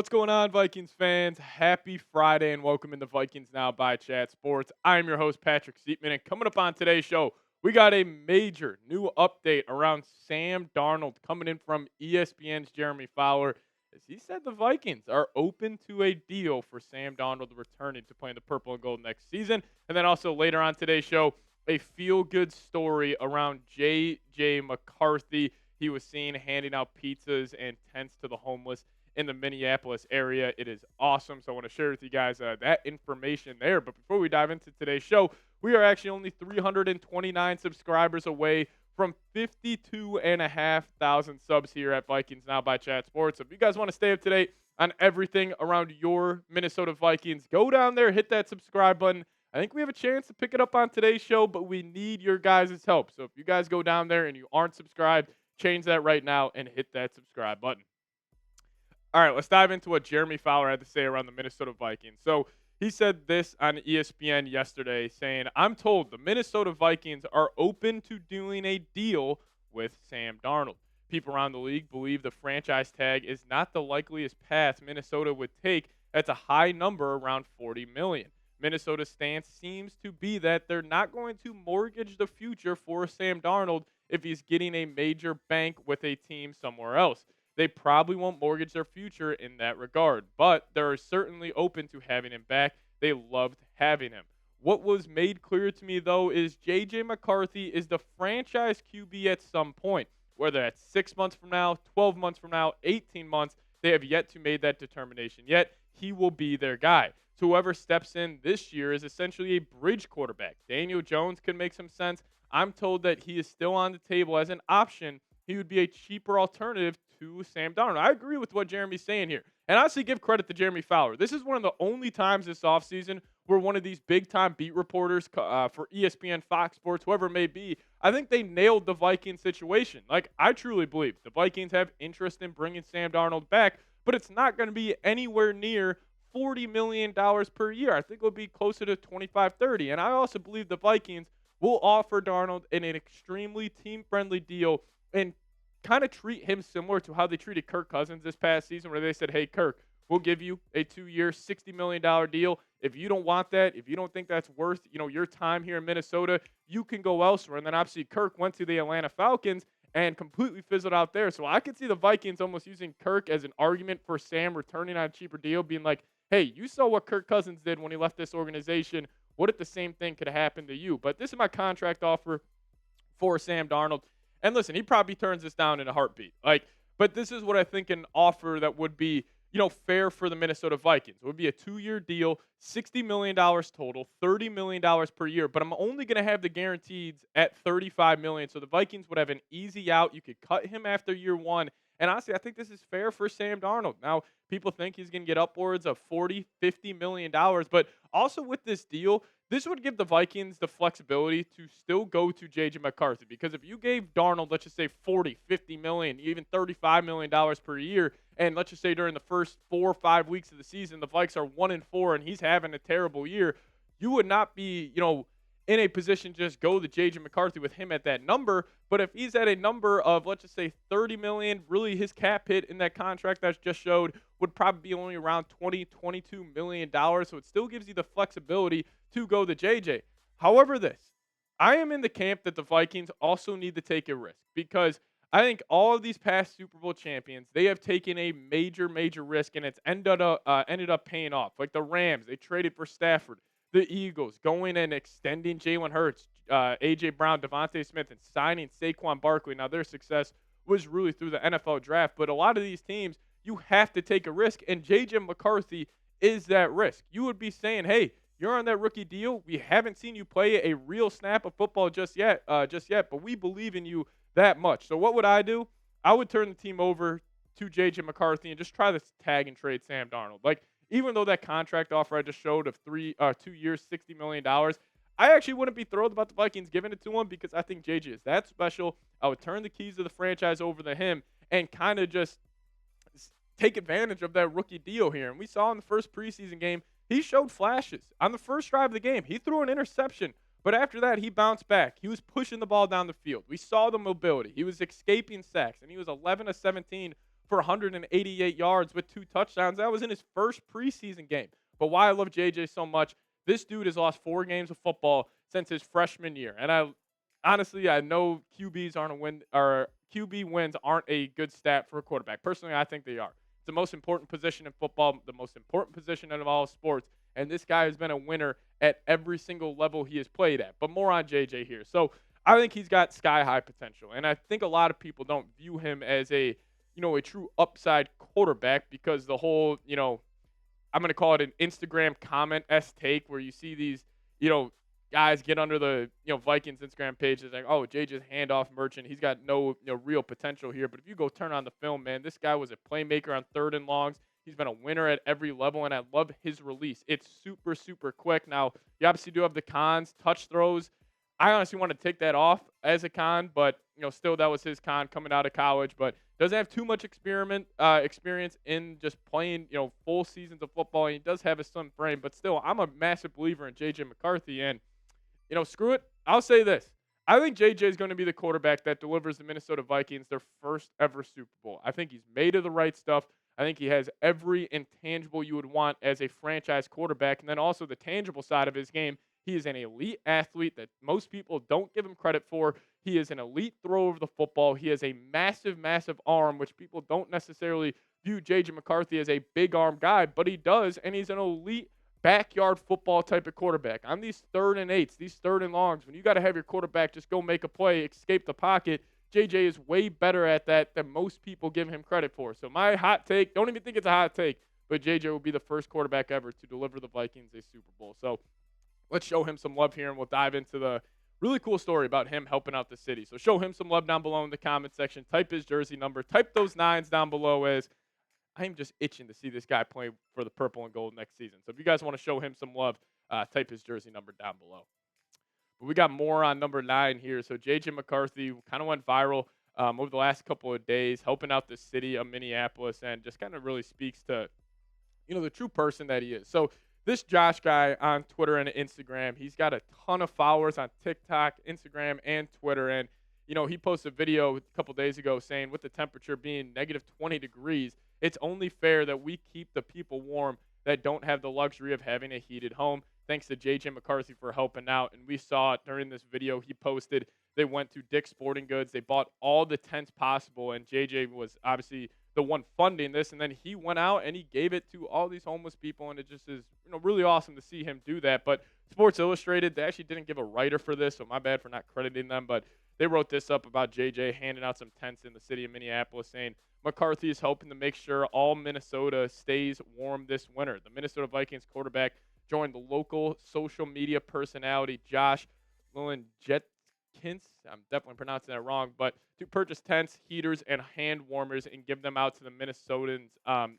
What's going on, Vikings fans? Happy Friday and welcome into Vikings Now by Chat Sports. I'm your host, Patrick Siepman, and coming up on today's show, we got a major new update around Sam Darnold coming in from ESPN's Jeremy Fowler. As he said, the Vikings are open to a deal for Sam Darnold returning to playing the purple and gold next season. And then also later on today's show, a feel-good story around J.J. McCarthy. He was seen handing out pizzas and tents to the homeless in the Minneapolis area. It is awesome. So I want to share with you guys that information there. But before we dive into today's show, we are actually only 329 subscribers away from 52,500 subs here at Vikings Now by Chat Sports. So if you guys want to stay up to date on everything around your Minnesota Vikings, go down there, hit that subscribe button. I think we have a chance to pick it up on today's show, but we need your guys' help. So if you guys go down there and you aren't subscribed, change that right now and hit that subscribe button. All right, let's dive into what Jeremy Fowler had to say around the Minnesota Vikings. So he said this on ESPN yesterday, saying, "I'm told the Minnesota Vikings are open to doing a deal with Sam Darnold. People around the league believe the franchise tag is not the likeliest path Minnesota would take. That's a high number, around $40 million. Minnesota's stance seems to be that they're not going to mortgage the future for Sam Darnold if he's getting a major bank with a team somewhere else. They probably won't mortgage their future in that regard, but they're certainly open to having him back. They loved having him. What was made clear to me, though, is J.J. McCarthy is the franchise QB at some point, whether that's 6 months from now, 12 months from now, 18 months. They have yet to make that determination yet. He will be their guy. So whoever steps in this year is essentially a bridge quarterback. Daniel Jones could make some sense. I'm told that he is still on the table as an option. He would be a cheaper alternative to Sam Darnold. I agree with what Jeremy's saying here. And honestly, give credit to Jeremy Fowler. This is one of the only times this offseason where one of these big-time beat reporters for ESPN, Fox Sports, whoever it may be, I think they nailed the Vikings situation. Like, I truly believe the Vikings have interest in bringing Sam Darnold back, but it's not going to be anywhere near $40 million per year. I think it'll be closer to 25, 30. And I also believe the Vikings will offer Darnold an extremely team-friendly deal and kind of treat him similar to how they treated Kirk Cousins this past season, where they said, "Hey, Kirk, we'll give you a 2-year, $60 million deal. If you don't want that, if you don't think that's worth, your time here in Minnesota, you can go elsewhere." And then obviously Kirk went to the Atlanta Falcons and completely fizzled out there. So I could see the Vikings almost using Kirk as an argument for Sam returning on a cheaper deal, being like, "Hey, you saw what Kirk Cousins did when he left this organization. What if the same thing could happen to you? But this is my contract offer for Sam Darnold." And listen, he probably turns this down in a heartbeat. But this is what I think an offer that would be, fair for the Minnesota Vikings. It would be a 2-year deal, $60 million total, $30 million per year. But I'm only going to have the guaranteed at $35 million. So the Vikings would have an easy out. You could cut him after year one. And honestly, I think this is fair for Sam Darnold. Now, people think he's going to get upwards of $40, $50 million. But also with this deal, this would give the Vikings the flexibility to still go to J.J. McCarthy. Because if you gave Darnold, let's just say $40, $50 million, even $35 million per year, and let's just say during the first 4 or 5 weeks of the season, the Vikes are 1-4 and he's having a terrible year, you would not be, in a position to just go to J.J. McCarthy with him at that number. But if he's at a number of, let's just say, $30 million, really his cap hit in that contract that just showed would probably be only around $20, $22 million. So it still gives you the flexibility to go to J.J. However, I am in the camp that the Vikings also need to take a risk, because I think all of these past Super Bowl champions, they have taken a major, major risk, and it's ended up paying off. Like the Rams, they traded for Stafford. The Eagles going and extending Jalen Hurts, A.J. Brown, Devontae Smith, and signing Saquon Barkley. Now, their success was really through the NFL draft, but a lot of these teams, you have to take a risk, and J.J. McCarthy is that risk. You would be saying, "Hey, you're on that rookie deal. We haven't seen you play a real snap of football just yet, but we believe in you that much." So what would I do? I would turn the team over to J.J. McCarthy and just try to tag and trade Sam Darnold. Even though that contract offer I just showed of 2 years, $60 million, I actually wouldn't be thrilled about the Vikings giving it to him, because I think JJ is that special. I would turn the keys of the franchise over to him and kind of just take advantage of that rookie deal here. And we saw in the first preseason game, he showed flashes. On the first drive of the game, he threw an interception, but after that, he bounced back. He was pushing the ball down the field. We saw the mobility. He was escaping sacks, and he was 11 of 17 for 188 yards with 2 touchdowns. That was in his first preseason game. But why I love JJ so much, this dude has lost 4 games of football since his freshman year. And I know QBs aren't a win, or QB wins aren't a good stat for a quarterback. Personally, I think they are. It's the most important position in football, the most important position of all sports. And this guy has been a winner at every single level he has played at. But more on JJ here. So I think he's got sky high potential. And I think a lot of people don't view him as a true upside quarterback because the whole, I'm going to call it an Instagram comment-esque take where you see these, guys get under the, Vikings Instagram page. It's like, oh, JJ's handoff merchant. He's got no, real potential here. But if you go turn on the film, man, this guy was a playmaker on 3rd and longs. He's been a winner at every level, and I love his release. It's super, super quick. Now, you obviously do have the cons, touch throws. I honestly want to take that off as a con, but, still that was his con coming out of college. But doesn't have too much experience in just playing, full seasons of football. And he does have a slim frame, but still, I'm a massive believer in J.J. McCarthy. And, screw it. I'll say this. I think J.J. is going to be the quarterback that delivers the Minnesota Vikings their first ever Super Bowl. I think he's made of the right stuff. I think he has every intangible you would want as a franchise quarterback. And then also the tangible side of his game, he is an elite athlete that most people don't give him credit for. He is an elite thrower of the football. He has a massive, massive arm, which people don't necessarily view J.J. McCarthy as a big arm guy, but he does, and he's an elite backyard football type of quarterback. On these 3rd and 8s, these 3rd and longs, when you got to have your quarterback just go make a play, escape the pocket, JJ is way better at that than most people give him credit for. So my hot take, don't even think it's a hot take, but JJ will be the first quarterback ever to deliver the Vikings a Super Bowl. So let's show him some love here, and we'll dive into the really cool story about him helping out the city. So show him some love down below in the comment section. Type his jersey number. Type those 9s down below as I'm just itching to see this guy play for the purple and gold next season. So if you guys want to show him some love, type his jersey number down below. But we got more on number 9 here. So J.J. McCarthy kind of went viral over the last couple of days, helping out the city of Minneapolis, and just kind of really speaks to, the true person that he is. So this Josh guy on Twitter and Instagram, he's got a ton of followers on TikTok, Instagram, and Twitter. And, he posted a video a couple days ago saying with the temperature being negative 20 degrees, it's only fair that we keep the people warm that don't have the luxury of having a heated home. Thanks to J.J. McCarthy for helping out. And we saw it during this video he posted. They went to Dick's Sporting Goods. They bought all the tents possible. And J.J. was obviously the one funding this. And then he went out and he gave it to all these homeless people. And it just is really awesome to see him do that. But Sports Illustrated, they actually didn't give a writer for this. So my bad for not crediting them. But they wrote this up about J.J. handing out some tents in the city of Minneapolis saying, McCarthy is helping to make sure all Minnesota stays warm this winter. The Minnesota Vikings quarterback joined the local social media personality Josh Lillenjetkins. I'm definitely pronouncing that wrong, but to purchase tents, heaters, and hand warmers and give them out to the Minnesotans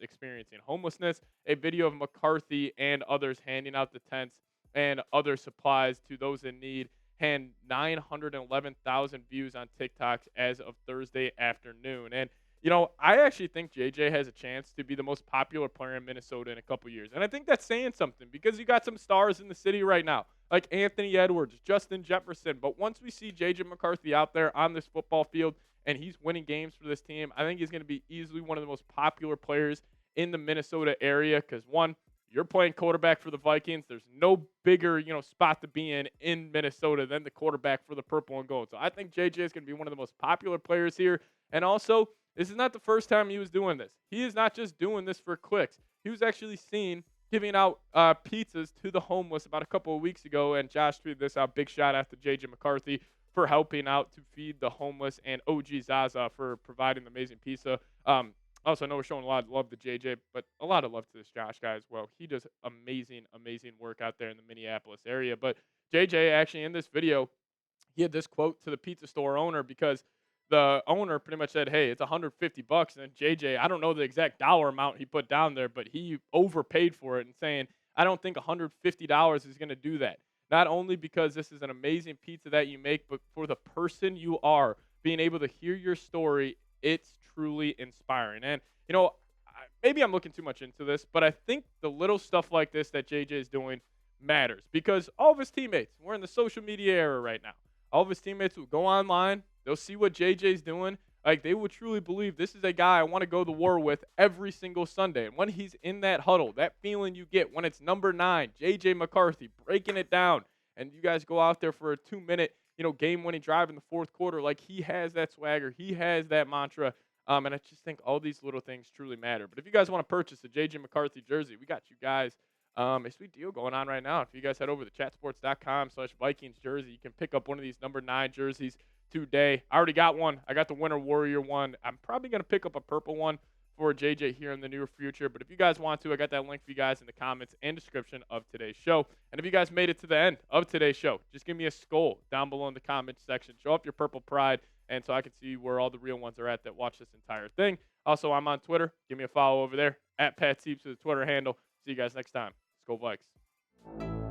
experiencing homelessness. A video of McCarthy and others handing out the tents and other supplies to those in need had 911,000 views on TikTok as of Thursday afternoon. And I actually think JJ has a chance to be the most popular player in Minnesota in a couple years. And I think that's saying something because you got some stars in the city right now, like Anthony Edwards, Justin Jefferson. But once we see JJ McCarthy out there on this football field and he's winning games for this team, I think he's going to be easily one of the most popular players in the Minnesota area because, one, you're playing quarterback for the Vikings. There's no bigger, spot to be in Minnesota than the quarterback for the purple and gold. So I think JJ is going to be one of the most popular players here. And also, this is not the first time he was doing this. He is not just doing this for clicks. He was actually seen giving out pizzas to the homeless about a couple of weeks ago, and Josh tweeted this out. Big shout out to J.J. McCarthy for helping out to feed the homeless, and OG Zaza for providing the amazing pizza. Also, I know we're showing a lot of love to JJ, but a lot of love to this Josh guy as well. He does amazing, amazing work out there in the Minneapolis area. But JJ, actually, in this video, he had this quote to the pizza store owner because the owner pretty much said, hey, it's $150. And then JJ, I don't know the exact dollar amount he put down there, but he overpaid for it and saying, I don't think $150 is going to do that. Not only because this is an amazing pizza that you make, but for the person you are, being able to hear your story, it's truly inspiring. And, maybe I'm looking too much into this, but I think the little stuff like this that JJ is doing matters because all of his teammates, we're in the social media era right now. All of his teammates will go online. They'll see what JJ's doing. Like, they would truly believe this is a guy I want to go to war with every single Sunday. And when he's in that huddle, that feeling you get when it's number 9, J.J. McCarthy, breaking it down, and you guys go out there for a 2-minute, game-winning drive in the fourth quarter, like, he has that swagger. He has that mantra. And I just think all these little things truly matter. But if you guys want to purchase a J.J. McCarthy jersey, we got you guys a sweet deal going on right now. If you guys head over to chatsports.com/Vikings jersey, you can pick up one of these number 9 jerseys today. I already got one. I got the Winter Warrior one. I'm probably going to pick up a purple one for JJ here in the near future. But if you guys want to, I got that link for you guys in the comments and description of today's show. And if you guys made it to the end of today's show, just give me a SKOL down below in the comments section. Show off your purple pride, and so I can see where all the real ones are at that watch this entire thing. Also, I'm on Twitter. Give me a follow over there, @PatSiepes is the Twitter handle. See you guys next time. SKOL Vikes.